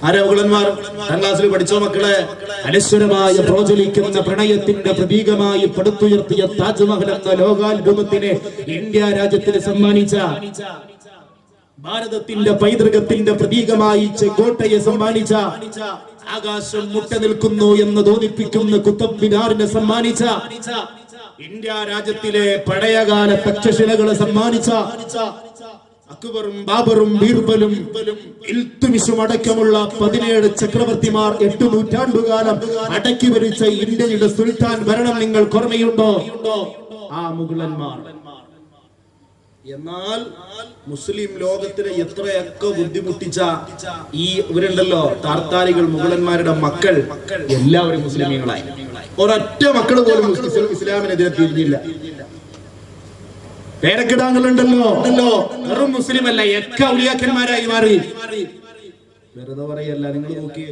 ആരോഗ്യന്മാർ ക്ലാസ്സിൽ പഠിച്ചോ മക്കളെ? അനശ്വരമായ പ്രോജ്വലിക്കുന്ന പ്രണയത്തിന്റെ പ്രതീകമായി പടുത്തുയർത്തിയ താജ്മഹൽ എന്ന ലോകാത്ഭുതത്തിനെ ഇന്ത്യ രാജ്യത്തിന് സമ്മാനിച്ച, ഭാരതത്തിന്റെ പൈതൃകത്തിന്റെ പ്രതീകമായി ചെങ്കോട്ടയെ സമ്മാനിച്ച, ആകാശം മുട്ട നിൽക്കുന്നു എന്ന് തോന്നിപ്പിക്കുന്ന കുത്തബ് മിനാറിനെ സമ്മാനിച്ച, ഇന്ത്യ രാജ്യത്തിലെ പഴയകാല തക്ഷശിലകളെ സമ്മാനിച്ച, അക്ബറും ബാബറും ബീർബലും ഇൽതുമിഷും അടക്കമുള്ള 17 ചക്രവർത്തിമാർ 8 നൂറ്റാണ്ടുകാലം അടക്കി ഭരിച്ച ഇന്ത്യയുടെ സുൽത്താൻ ഭരണം നിങ്ങൾക്ക് ഓർമ്മയുണ്ടോ? ആ മുഗളന്മാർ. എന്നാൽ മുസ്ലിം ലോകത്തിനെ എത്രയൊക്കെ ബുദ്ധിമുട്ടിച്ച ഈ ഇവരുണ്ടല്ലോ താർത്താരികൾ, മുഗളന്മാരുടെ മക്കൾ എല്ലാവരും മുസ്ലിമീങ്ങളായി. ഒരൊറ്റ മക്കൾ പോലും ഇസ്ലാമിനെതിരെ തിരിഞ്ഞില്ല. പേരക്കിടാങ്ങളുണ്ടല്ലോ, വെറും മുസ്ലിം അല്ല, ഒക്കെ ഔലിയാക്കന്മാരായി മാറി. വെറുതെ പറയല്ല, നിങ്ങൾ നോക്കി,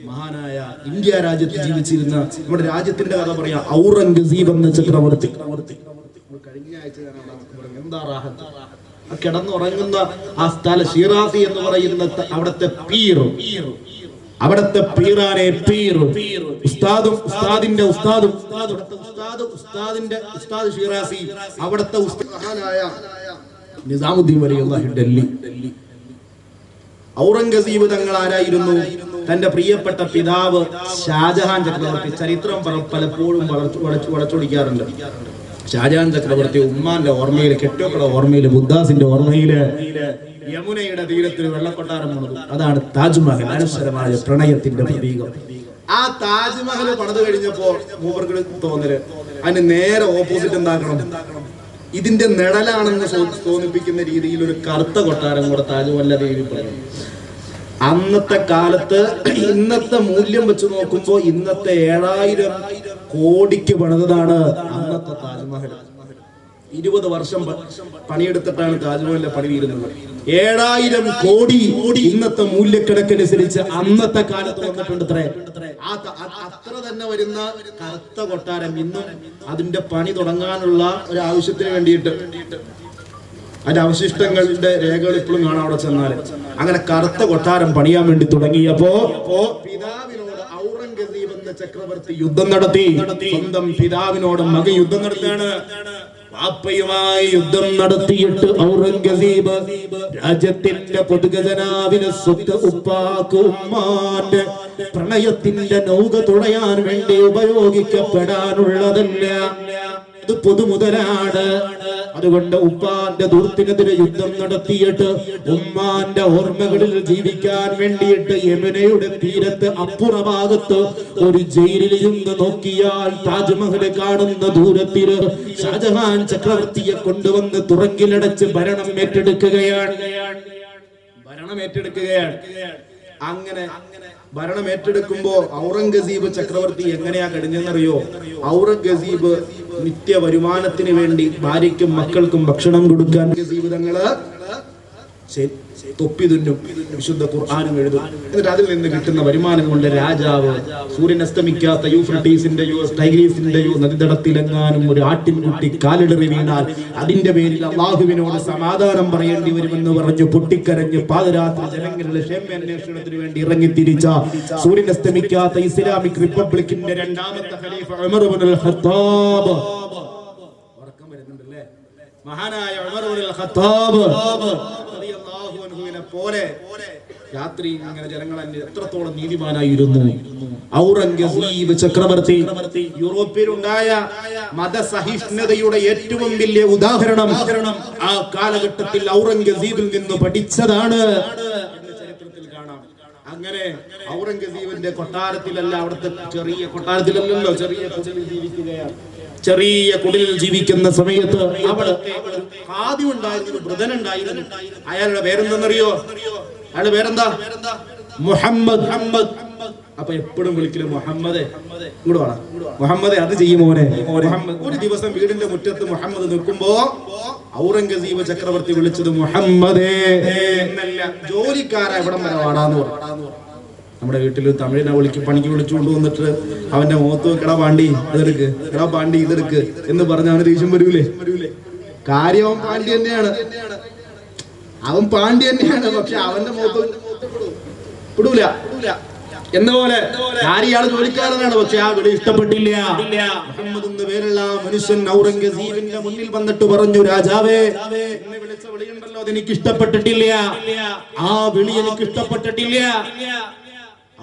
മഹാനായ ഇന്ത്യ രാജ്യത്ത് ജീവിച്ചിരുന്ന നമ്മുടെ രാജ്യത്തിന്റെ കഥ പറയാ. ഔറംഗസീബ് എന്ന ചക്രവർത്തി. കഴിഞ്ഞ ആഴ്ച എന്താ റാഹത്ത് ആ കിടന്നുറങ്ങുന്ന ആ സ്ഥലം ഷിറാസി എന്ന് പറയുന്ന അവിടത്തെ അവിടത്തെ പീറാനെ ഉസ്താദും ഉസ്താദിന്റെ ഉസ്താദും ഉസ്താദിന്റെ ഉസ്താദ് ഷിറാസി, അവിടത്തെ മഹാനായ നിസാമുദ്ദീൻ വലിയുള്ളാഹി ഡൽഹി. ഔറംഗസീബ് തങ്ങൾ ആരായിരുന്നു? തന്റെ പ്രിയപ്പെട്ട പിതാവ് ഷാജഹാൻ ചക്രവർത്തി. ചരിത്രം പലപ്പോഴും വളച്ചൊടിക്കാറുണ്ട്. ഷാജഹാൻ ചക്രവർത്തി ഉമ്മാന്റെ ഓർമ്മയില്, കെട്ടോക്കട ഓർമ്മയില്, ബുദ്ധാസിന്റെ ഓർമ്മയില് യമുനയുടെ തീരത്തിൽ വെള്ളക്കൊട്ടാരം പണിതു. അതാണ് താജ്മഹൽ, അനശ്വരമായ പ്രണയത്തിന്റെ പ്രതീകം. ആ താജ്മഹൽ പണിത് കഴിഞ്ഞപ്പോ മൂപ്പർക്ക് തോന്നല് അതിന് നേരെ ഓപ്പോസിറ്റ് എന്താക്കണം, ഇതിന്റെ നിഴലാണെന്ന് തോന്നിപ്പിക്കുന്ന രീതിയിൽ ഒരു കറുത്ത കൊട്ടാരം കൂടെ താജ്മഹലിന്റെ ദേവി പറഞ്ഞു. അന്നത്തെ കാലത്ത് ഇന്നത്തെ മൂല്യം വെച്ച് നോക്കുമ്പോ ഇന്നത്തെ 7000 കോടിക്ക് പണിതാണ് അന്നത്തെ താജ്മഹൽ. 20 വർഷം പണിയെടുത്തിട്ടാണ് താജ്മഹലിന്റെ പണി തീരുന്നത്. 7000 കോടി ഇന്നത്തെ മൂല്യക്കണക്കനുസരിച്ച് അന്നത്തെ കാലത്ത് വന്നിട്ടുണ്ട്. അത്ര തന്നെ വരുന്ന കറുത്ത കൊട്ടാരം ഇന്നും അതിന്റെ പണി തുടങ്ങാനുള്ള ഒരു ആവശ്യത്തിന് വേണ്ടിയിട്ട് അതിന്റെ അവശിഷ്ടങ്ങളുടെ രേഖകൾ ഇപ്പോഴും കാണാം അവിടെ ചെന്നാൽ. അങ്ങനെ കറുത്ത കൊട്ടാരം പണിയാൻ വേണ്ടി തുടങ്ങിയപ്പോ പിതാവിനോട് ഔറംഗസീബ് എന്ന ചക്രവർത്തി യുദ്ധം നടത്തി. സ്വന്തം പിതാവിനോട് മകൻ യുദ്ധം നടത്തുകയാണ്. വാപ്പയുമായി യുദ്ധം നടത്തിയിട്ട് ഔറംഗസീബ് രാജ്യത്തിന്റെ പൊതുഖജനാവിന് സ്വത്ത് ഉപ്പാക്ക് ഉമ്മാന്റെ പ്രണയത്തിന്റെ നൗക തുഴയാൻ വേണ്ടി ഉപയോഗിക്കപ്പെടാനുള്ളതല്ല, ഇത് പൊതുമുതലാണ്. അതുകൊണ്ട് ഉപ്പാന്റെ ദൂർത്തിനെതിരെ യുദ്ധം നടത്തിയിട്ട് ഉമ്മാന്റെ ഓർമ്മകളിൽ ജീവിക്കാൻ വേണ്ടിയിട്ട് യമുനയുടെ തീരത്ത് അപ്പുറഭാഗത്ത് ഒരു ജയിലിൽ നിന്ന് നോക്കിയാൽ താജ്മഹൽ കാണുന്ന ദൂരത്തിൽ ഷാജഹാൻ ചക്രവർത്തിയെ കൊണ്ടുവന്ന് തുറങ്കിലടച്ച് ഭരണം ഏറ്റെടുക്കുകയാണ്. അങ്ങനെ ഭരണം ഏറ്റെടുക്കുമ്പോ ഔറംഗസീബ് ചക്രവർത്തി എങ്ങനെയാ കഴിഞ്ഞെന്നറിയോ? ഔറംഗസീബ് നിത്യ വരുമാനത്തിന് വേണ്ടി ഭാര്യയ്ക്കും മക്കൾക്കും ഭക്ഷണം കൊടുക്കാൻ ജീവിതങ്ങള് തൊപ്പി തുന്നും, വിശുദ്ധ ഖുർആനും എഴുതും. എന്നിട്ട് അതിൽ നിന്ന് കിട്ടുന്ന വരുമാനം കൊണ്ട് രാജാവ് സൂര്യൻ അസ്തമിക്കാത്ത യൂഫ്രട്ടീസിന്റെയോ ടൈഗ്രീസിന്റെയോ നദീതടത്തിലെങ്ങാനും ഒരു ആട്ടിൻകുട്ടി കാലിടറി വീണാൽ അതിന്റെ പേരിൽ അള്ളാഹുവിനോട് സമാധാനം പറയേണ്ടി വരുമെന്ന് പറഞ്ഞു പൊട്ടിക്കരഞ്ഞ് പാതിരാത്രി ജനങ്ങളുടെ ക്ഷേമാന്വേഷണത്തിന് വേണ്ടി ഇറങ്ങിത്തിരിച്ച സൂര്യൻ അസ്തമിക്കാത്ത ഇസ്ലാമിക് റിപ്പബ്ലിക്കിന്റെ 2ാമത്തെ ഖലീഫ ഉമർ ഇബ്നുൽ ഖത്താബ്. മഹാനായ ഉമർ ഇബ്നുൽ ഖത്താബ് റളിയല്ലാഹു അൻഹുവിനെ പോലെ രാത്രി ഇങ്ങനെ ജനങ്ങൾ എത്രത്തോളം നീതിമാനായിരുന്നു. ഔറംഗസീബ് ചക്രവർത്തി യൂറോപ്പിലുണ്ടായ മതസഹിഷ്ണുതയുടെ ഏറ്റവും വലിയ ഉദാഹരണം ആ കാലഘട്ടത്തിൽ ഔറംഗസീബിൽ നിന്ന് പഠിച്ചതാണ് എന്ന് ചരിത്രത്തിൽ കാണാം. അങ്ങനെ ഔറംഗസീബിന്റെ കൊട്ടാരത്തിലല്ല, അവിടുത്തെ ചെറിയ കൊട്ടാരത്തിലല്ലല്ലോ, ചെറിയ കുടിലിൽ ജീവിക്കുകയാണ്. ചെറിയ കുടിലിൽ ജീവിക്കുന്ന സമയത്ത് അവിടുത്തെ ഖാദി ഉണ്ടായിരുന്നു, വൃതനുണ്ടായിരുന്നു. അയാളുടെ പേരെന്തെന്നറിയോ? അയാളുടെ പേരെന്താ? മുഹമ്മദ്. അപ്പൊ എപ്പോഴും വിളിക്കല് മുഹമ്മദേ, ഇങ്ങോട്ട് വേണം മുഹമ്മദേ, അത് ചെയ്യുമോനെ മുഹമ്മദ്. ഒരു ദിവസം വീടിന്റെ മുറ്റത്ത് മുഹമ്മദ് നിൽക്കുമ്പോ ഔറംഗസീബ് ചക്രവർത്തി വിളിച്ചത് മുഹമ്മദേ എന്നല്ല, ജോലിക്കാരാ ഇവിടം വരെ വാടാന്ന് പറഞ്ഞു. നമ്മുടെ വീട്ടിൽ തമിഴിനെ പണിക്ക് വിളിച്ചുകൊണ്ട് വന്നിട്ട് അവന്റെ മുഖത്ത് കിട പാണ്ടി ഇതെടുക്ക്, കിട പാണ്ടി ഇതെടുക്ക് എന്ന് പറഞ്ഞ അവന് ദേഷ്യം വരൂലേ? കാര്യം അവൻ പാണ്ടി തന്നെയാണ്, പക്ഷെ അവന്റെ മുഖത്ത് വിടൂല. എന്നപോലെ ആരെയാൾ ജോലിക്കാരനാണ്, പക്ഷെ ആ വിളി ഇഷ്ടപ്പെട്ടില്ല. മുഹമ്മദ് എന്ന് പേരുള്ള മനുഷ്യൻ ഔറംഗസീബിന്റെ മുന്നിൽ വന്നിട്ട് പറഞ്ഞു, രാജാവേ, എന്നെ വിളിച്ച വിളിയുണ്ടല്ലോ, അതെനിക്ക് ഇഷ്ടപ്പെട്ടിട്ടില്ല, ആ വിളി എനിക്ക് ഇഷ്ടപ്പെട്ടിട്ടില്ല.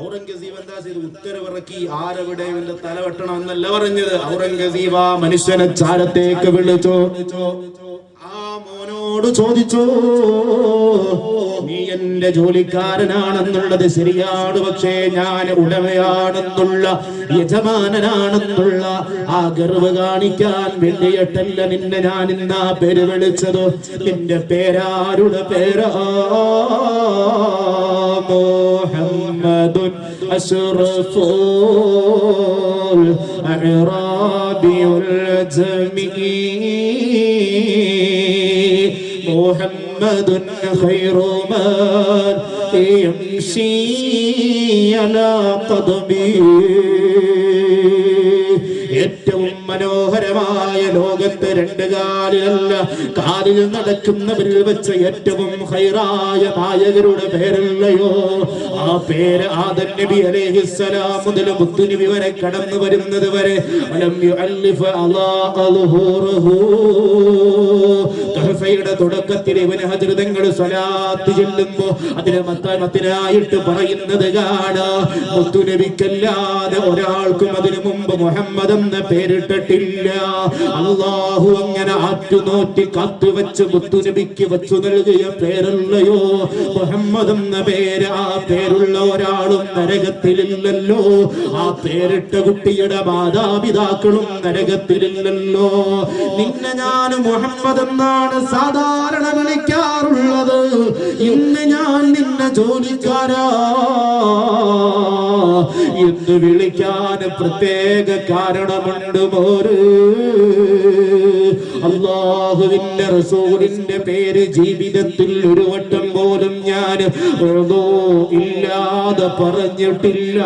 ഔറംഗസീബ് എന്താ ചെയ്ത്? ഉത്തരവിറക്കി, ആരവിടെ ഇവന്റെ തല വെട്ടണം എന്നല്ല പറഞ്ഞത്. ഔറംഗസീബ് ആ മനുഷ്യനെ ചാരത്തേക്ക് വിളിച്ചു. ആ മോനോട് ചോദിച്ചു, നീ എന്റെ ജോലിക്കാരനാണെന്നുള്ളത് ശരിയാണ്, പക്ഷേ ഞാൻ ഉടമയാണെന്നുള്ള, യജമാനനാണെന്നുള്ള ആ ഗർവ് കാണിക്കാൻ വേണ്ടിയിട്ടല്ല നിന്നെ ഞാൻ ഇന്നാ പേര് വിളിച്ചത്. നിന്റെ പേരാരുടെ പേരാ? മുഹമ്മദുൻ അശ്റഫുൽ അഅറാബിയുൽ ജമീ മുഹമ്മദുൻ ഖൈറു മൻ യംശി അലാ ഖദമി. ഏറ്റവും മനോഹരമായ ലോകത്ത് രണ്ട് കാലിലല്ല, കാലിൽ നടക്കുന്നവരിൽ വെച്ച് ഏറ്റവും ഖൈറായ നായകരുടെ പേരല്ലയോ ആ പേര്? ആദം നബി അലൈഹിസ്സലാം മുതൽ മുത്തു നബി വരെ കടന്നു വരുന്നത് വരെ അലം യുഅല്ലിഫ അല്ലാഹുഹു. തഹഫയുടെ തുടക്കത്തിൽ ഇബ്നു ഹജർ തങ്ങൾ സ്വലാത്ത് ചൊല്ലുമ്പോൾ അതിനെ മത്തായിട്ട് പറയുന്നത് കാണാം, മുത്തു നബിക്കല്ലാതെ ഒരാൾക്കും അതിനു മുമ്പ് മുഹമ്മദ് എന്ന പേരിട്ടിട്ടില്ല. അല്ലാഹു അങ്ങനെ ആറ്റുനോറ്റി കാത്തുവെച്ച് മുത്തു നബിക്ക് വെച്ചു നൽകിയ പേരല്ലയോ മുഹമ്മദ് എന്ന പേര്? ആ പേരുള്ള ഒരാളും നരകത്തിലില്ലല്ലോ. ആ പേരിട്ട കുട്ടിയുടെ മാതാപിതാക്കളും നരകത്തിലില്ലല്ലോ. നിന്നെ ഞാൻ മുഹമ്മദ് എന്നാണ് സാധാരണ വിളിക്കാറുള്ളത്, ഇന്ന് ഞാൻ നിന്നെ ജോലിക്കാരാ എന്ന് വിളിക്കാൻ പ്രത്യേക കാരണമുണ്ട് മോര്. അല്ലാഹുവിന്റെ റസൂലിന്റെ പേര് ജീവിതത്തിൽ ഒരു വട്ടം പോലും ഞാൻ ഇല്ലാതെ പറഞ്ഞിട്ടില്ല.